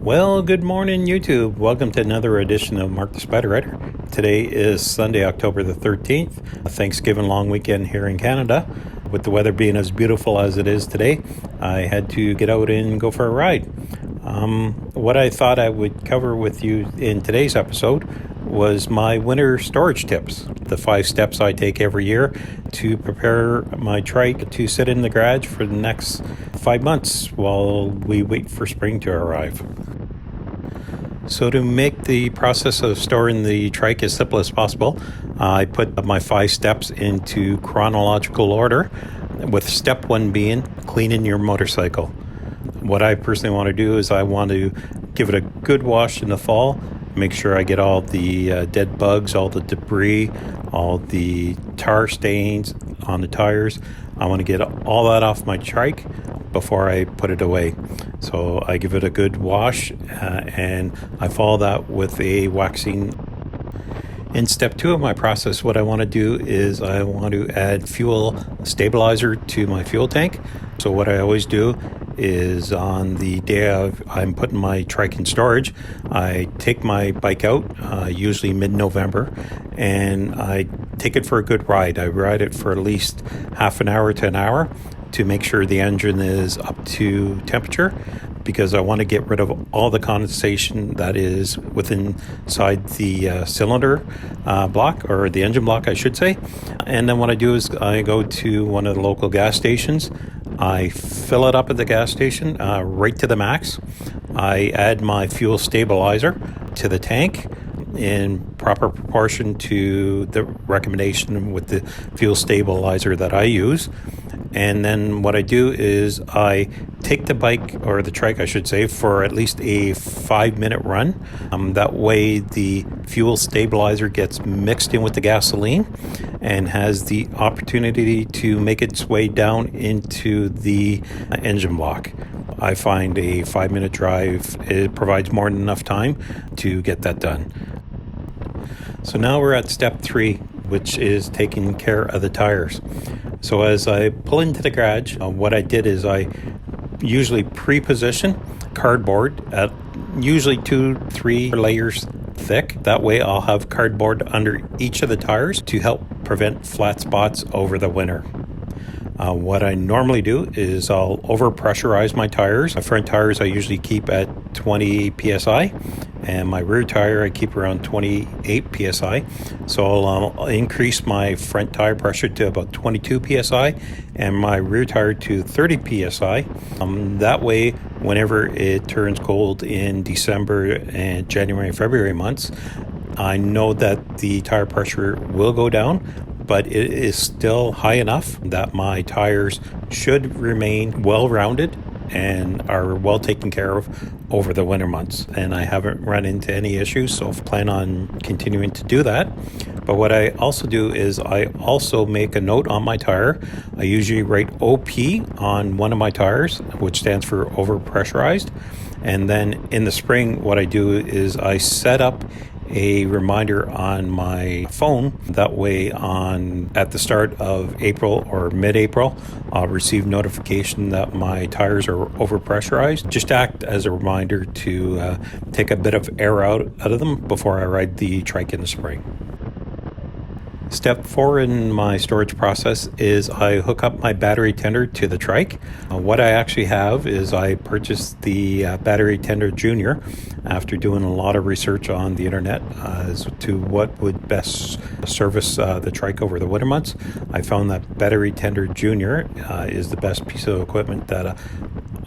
Well, good morning, YouTube. Welcome to another edition of Mark the Spyder Writer. Today is Sunday, October the 13th, a Thanksgiving long weekend here in Canada. With the weather being as beautiful as it is today, I had to get out and go for a ride. What I thought I would cover with you in today's episode was my winter storage tips, the 5 steps I take every year to prepare my trike to sit in the garage for the next 5 months while we wait for spring to arrive. So to make the process of storing the trike as simple as possible, I put my 5 steps into chronological order, with step 1 being cleaning your motorcycle. What I personally want to do is I want to give it a good wash in the fall, make sure I get all the dead bugs, all the debris, all the tar stains on the tires. I want to get all that off my trike before I put it away. So I give it a good wash and I follow that with a waxing. In step 2 of my process, what I want to do is I want to add fuel stabilizer to my fuel tank. So what I always do is on the day I'm putting my trike in storage, I take my bike out, usually mid-November, and I take it for a good ride. I ride it for at least half an hour to an hour to make sure the engine is up to temperature, because I want to get rid of all the condensation that is inside the cylinder block, or the engine block, I should say. And then what I do is I go to one of the local gas stations. I fill it up at the gas station right to the max. I add my fuel stabilizer to the tank in proper proportion to the recommendation with the fuel stabilizer that I use. And then what I do is I take the bike, or the trike I should say, for at least a 5-minute run. That way the fuel stabilizer gets mixed in with the gasoline and has the opportunity to make its way down into the engine block. I find a 5-minute drive, it provides more than enough time to get that done. So now we're at step 3, which is taking care of the tires. So as I pull into the garage, what I did is I usually pre-position cardboard at usually 2-3 layers thick. That way I'll have cardboard under each of the tires to help prevent flat spots over the winter. What I normally do is I'll over-pressurize my tires. My front tires I usually keep at 20 psi, and my rear tire I keep around 28 psi. So I'll increase my front tire pressure to about 22 psi and my rear tire to 30 psi. That way, whenever it turns cold in December and January and February months, I know that the tire pressure will go down, but it is still high enough that my tires should remain well-rounded and are well taken care of over the winter months. And I haven't run into any issues, so I plan on continuing to do that. But what I also do is I also make a note on my tire. I usually write OP on one of my tires, which stands for overpressurized. And then in the spring, what I do is I set up a reminder on my phone. That way at the start of April or mid-April, I'll receive notification that my tires are overpressurized. Just act as a reminder to take a bit of air out of them before I ride the trike in the spring. Step 4 in my storage process is I hook up my battery tender to the trike. What I actually have is I purchased the battery tender junior after doing a lot of research on the internet as to what would best service the trike over the winter months. I found that battery tender junior is the best piece of equipment that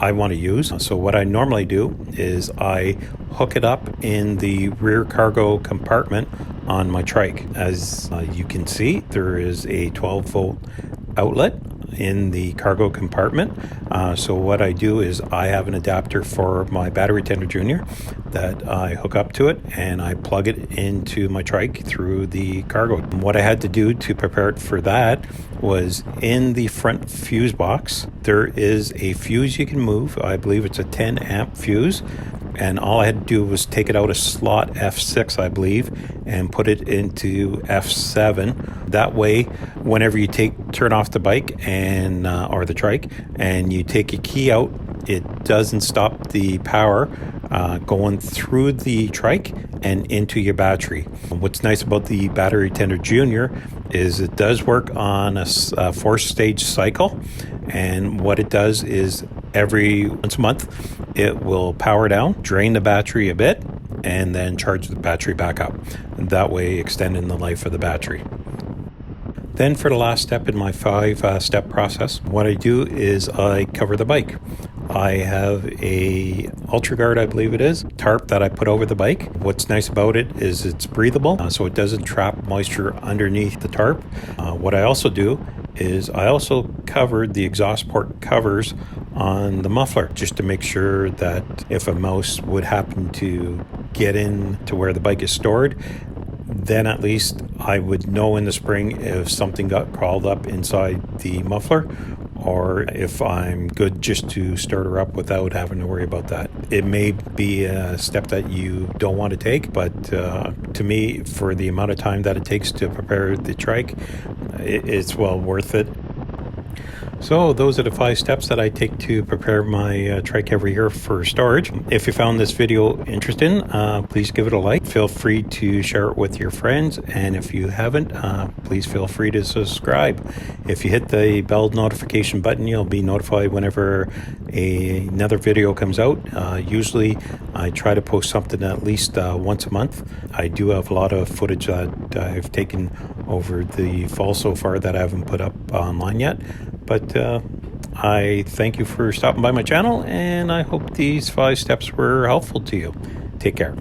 I want to use. So what I normally do is I hook it up in the rear cargo compartment on my trike. As you can see, there is a 12-volt outlet in the cargo compartment. So what I do is I have an adapter for my battery tender junior that I hook up to it, and I plug it into my trike through the cargo. What I had to do to prepare it for that was in the front fuse box, there is a fuse you can move. I believe it's a 10 amp fuse. And all I had to do was take it out of slot F6, I believe, and put it into F7. That way, whenever you turn off the bike or the trike, and you take a key out, it doesn't stop the power going through the trike and into your battery. What's nice about the Battery Tender Junior is it does work on a 4-stage cycle, and what it does is every once a month it will power down, drain the battery a bit, and then charge the battery back up, and that way extending the life of the battery. Then for the last step in my 5-step process, what I do is I cover the bike. I have a UltraGuard, I believe it is, tarp that I put over the bike. What's nice about it is it's breathable, so it doesn't trap moisture underneath the tarp. What I also do is I also covered the exhaust port covers on the muffler, just to make sure that if a mouse would happen to get in to where the bike is stored, then at least I would know in the spring if something got crawled up inside the muffler, or if I'm good just to start her up without having to worry about that. It may be a step that you don't want to take, but to me, for the amount of time that it takes to prepare the trike, it's well worth it. So those are the 5 steps that I take to prepare my trike every year for storage. If you found this video interesting, please give it a like. Feel free to share it with your friends. And if you haven't, please feel free to subscribe. If you hit the bell notification button, you'll be notified whenever another video comes out. Usually I try to post something at least once a month. I do have a lot of footage that I've taken over the fall so far that I haven't put up online yet. But I thank you for stopping by my channel, and I hope these 5 steps were helpful to you. Take care.